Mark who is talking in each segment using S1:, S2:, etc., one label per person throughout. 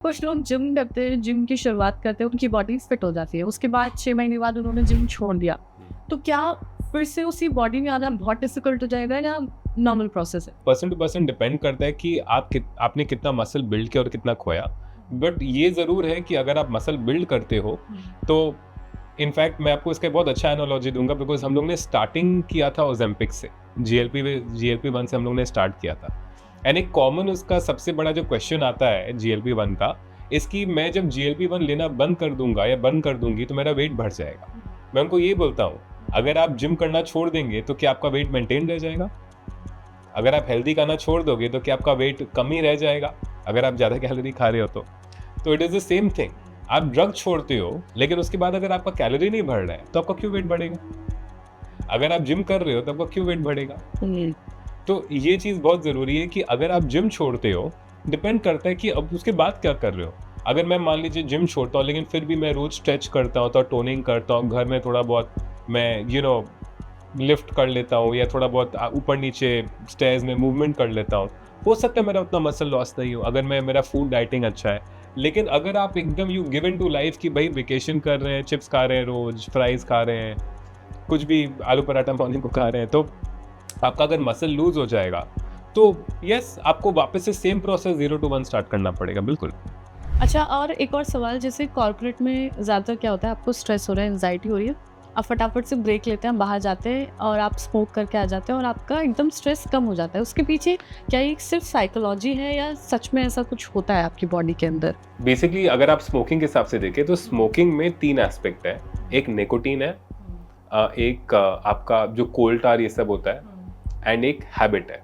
S1: कुछ लोग जिम करते हैं, जिम की शुरुआत करते हैं, उनकी बॉडी फिट हो जाती है, उसके बाद 6 महीने बाद उन्होंने जिम छोड़ दिया, तो क्या फिर से उसी बॉडी में आना बहुत डिफिकल्ट हो जाएगा या नॉर्मल प्रोसेस है?
S2: पर्सन टू पर्सन डिपेंड करता है कि आपने कितना मसल बिल्ड किया और कितना खोया। बट ये ज़रूर है कि अगर आप मसल बिल्ड करते हो तो इनफैक्ट मैं आपको इसका बहुत अच्छा एनालॉजी दूंगा, बिकॉज हम लोग ने स्टार्टिंग किया था ओजेम्पिक से, GLP-1 से हम लोग ने स्टार्ट किया था। एंड एक कॉमन उसका सबसे बड़ा जो क्वेश्चन आता है GLP-1 का, इसकी मैं जब GLP-1 लेना बंद कर दूंगा या बंद कर दूंगी तो मेरा वेट बढ़ जाएगा। मैं उनको ये बोलता हूँ, अगर आप जिम करना छोड़ देंगे तो क्या आपका वेट मेंटेन रह जाएगा? अगर आप हेल्दी खाना छोड़ दोगे तो क्या आपका वेट कम ही रह जाएगा, अगर आप ज़्यादा कैलोरी खा रहे हो तो it is the same thing. आप ड्रग छोड़ते हो लेकिन उसके बाद अगर आपका कैलोरी नहीं बढ़ रहा है तो आपका क्यों वेट बढ़ेगा? अगर आप जिम कर रहे हो तो आपका क्यों वेट बढ़ेगा? तो ये चीज़ बहुत ज़रूरी है कि अगर आप जिम छोड़ते हो, डिपेंड करता है कि अब उसके बाद क्या कर रहे हो। अगर मैं मान लीजिए जिम छोड़ता हूँ लेकिन फिर भी मैं रोज़ स्ट्रेच करता हूँ, तो टोनिंग करता हूँ, घर में थोड़ा बहुत मैं लिफ्ट कर लेता हूँ या थोड़ा बहुत ऊपर नीचे स्टेयर्स में मूवमेंट कर लेता हूँ, हो सकता है मेरा उतना मसल लॉस नहीं हो अगर मेरा फूड डाइटिंग अच्छा है। लेकिन अगर आप एकदम यू गिवन टू लाइफ कि भाई वेकेशन कर रहे हैं, चिप्स खा रहे हैं, रोज फ्राइज खा रहे हैं, कुछ भी आलू पराठा मॉर्निंग को खा रहे हैं, तो आपका अगर मसल लूज हो जाएगा तो यस, आपको वापस से सेम प्रोसेस 0 to 1 स्टार्ट करना पड़ेगा। बिल्कुल।
S1: अच्छा, और एक और सवाल, जैसे कॉर्पोरेट में ज़्यादातर क्या होता है, आपको स्ट्रेस हो रहा है, एंजाइटी हो रही है, आप फटाफट से ब्रेक लेते हैं, बाहर जाते हैं और आप स्मोक करके आ जाते हैं और आपका एकदम स्ट्रेस कम हो जाता है। उसके पीछे क्या ये सिर्फ साइकोलॉजी है या सच में ऐसा कुछ होता है आपकी बॉडी के अंदर?
S2: बेसिकली अगर आप स्मोकिंग के हिसाब से देखें तो स्मोकिंग में 3 एस्पेक्ट है। एक निकोटीन है, एक आपका जो कोल टार ये सब होता है, एंड एक हैबिट है,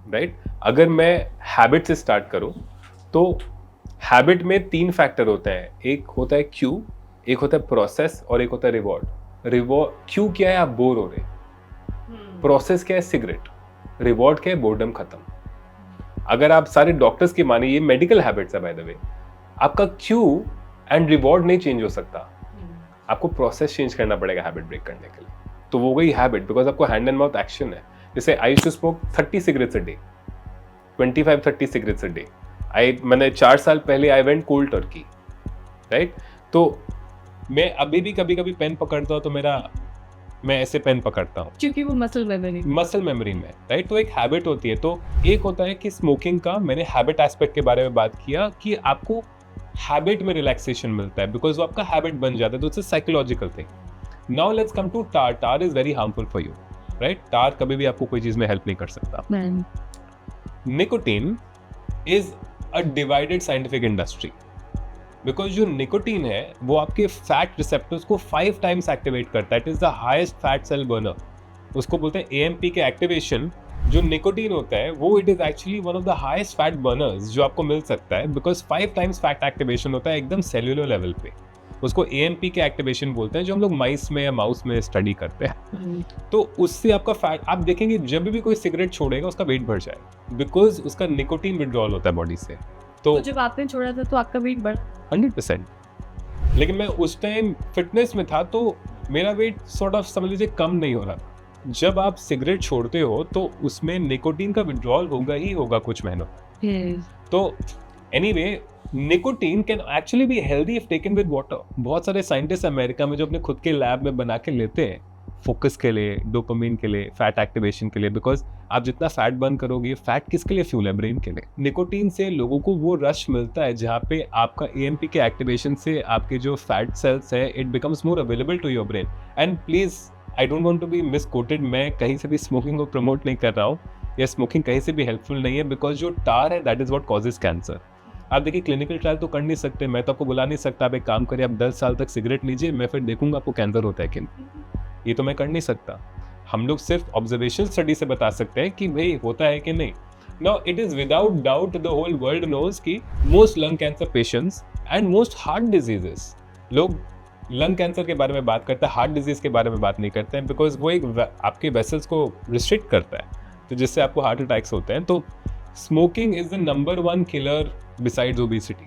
S2: राइट? अगर मैं हैबिट से स्टार्ट करूं तो हैबिट में 3 फैक्टर होते हैं। एक होता है क्यू, एक होता है प्रोसेस और एक होता है रिवॉर्ड। क्यू क्या है? आप बोर हो रहे। प्रोसेस क्या है? सिगरेट। रिवॉर्ड क्या है? बोर्डम खत्म। अगर आप सारे डॉक्टर्स की माने, ये मेडिकल हैबिट्स है बाय द वे, आपका क्यू एंड रिवॉर्ड नहीं चेंज हो सकता, आपको प्रोसेस चेंज करना पड़ेगा हैबिट ब्रेक करने के लिए। तो वो गई हैबिट, बिकॉज आपको हैंड एंड माउथ एक्शन है। जैसे I used to smoke 30 cigarettes a day, 25-30 cigarettes a day. मैंने 4 साल पहले I went cold turkey, right? तो मैं अभी भी कभी कभी पेन पकड़ता हूँ तो मैं ऐसे पेन पकड़ता हूँ
S1: क्योंकि वो मसल मेमोरी
S2: में, राइट? तो एक हैबिट होती है। तो एक होता है कि स्मोकिंग का, मैंने हैबिट एस्पेक्ट के बारे में बात किया कि आपको हैबिट में रिलैक्सेशन मिलता है बिकॉज वो आपका हैबिट बन जाता है, तो it's a psychological thing. Now let's come to tar. Tar is very harmful for you, right? Tar कभी भी आपको कोई चीज में हेल्प नहीं कर सकता। Nicotine is a divided scientific industry, because जो निकोटीन है वो आपके फैट रिसेप्टर्स को 5 टाइम्स एक्टिवेट करता है। It is the highest fat cell burner, उसको बोलते हैं AMP के एक्टिवेशन। जो निकोटीन होता है वो it is actually one of the highest fat Berners जो आपको मिल सकता है, बिकॉज 5 टाइम्स फैट एक्टिवेशन होता है एकदम सेल्यूलर लेवल पे। उसको AMP के एक्टिवेशन बोलते हैं, जो हम लोग माइस में या माउस में स्टडी करते हैं। तो उससे आपका फैट, आप देखेंगे जब भी कोई सिगरेट छोड़ेगा उसका वेट बढ़ जाएगा, बिकॉज उसका निकोटीन विड्रॉल होता है बॉडी से।
S1: तो जब आपने छोड़ा था तो आपका वेट बढ़ा?
S2: 100%। लेकिन मैं उस टाइम फिटनेस में था तो मेरा वेट सॉर्ट ऑफ समझ लीजिए कम नहीं हो रहा। जब आप सिगरेट छोड़ते हो तो उसमें निकोटीन का विड्रॉल होगा ही होगा कुछ महीनों। तो anyway, nicotine can actually be healthy if taken with water. बहुत सारे साइंटिस्ट अमेरिका में जो अपने खुद के लैब में बना के लेते हैं, फोकस के लिए, डोपामिन के लिए, फैट एक्टिवेशन के लिए, बिकॉज आप जितना फैट बर्न करोगे, फैट किसके लिए? फ्यूल है, ब्रेन के लिए। निकोटीन से लोगों को वो रश मिलता है जहाँ पे आपका AMP के एक्टिवेशन से आपके जो फैट सेल्स है, it becomes more available to your brain. And please, I don't want to be misquoted, मैं कहीं से भी स्मोकिंग को प्रमोट नहीं कर रहा हूँ या स्मोकिंग कहीं से भी हेल्पफुल नहीं है, बिकॉज जो टार है that is what causes cancer. आप देखिए, क्लिनिकल ट्रायल तो कर नहीं सकते, मैं तो आपको बुला नहीं सकता, आप एक काम करिए, आप 10 साल तक सिगरेट लीजिए, मैं फिर देखूंगा आपको कैंसर होता है कि नहीं। ये तो मैं कर नहीं सकता। हम लोग सिर्फ ऑब्जर्वेशन स्टडी से बता सकते हैं कि भाई होता है कि नहीं। Now it is without doubt the whole world knows कि most lung cancer patients and most heart diseases, लोग लंग कैंसर के बारे में बात करते हैं, हार्ट डिजीज के बारे में बात नहीं करते हैं, बिकॉज वो एक आपके वेसल्स को रिस्ट्रिक्ट करता है, तो जिससे आपको हार्ट अटैक्स होते हैं। तो smoking is the number 1 killer besides obesity.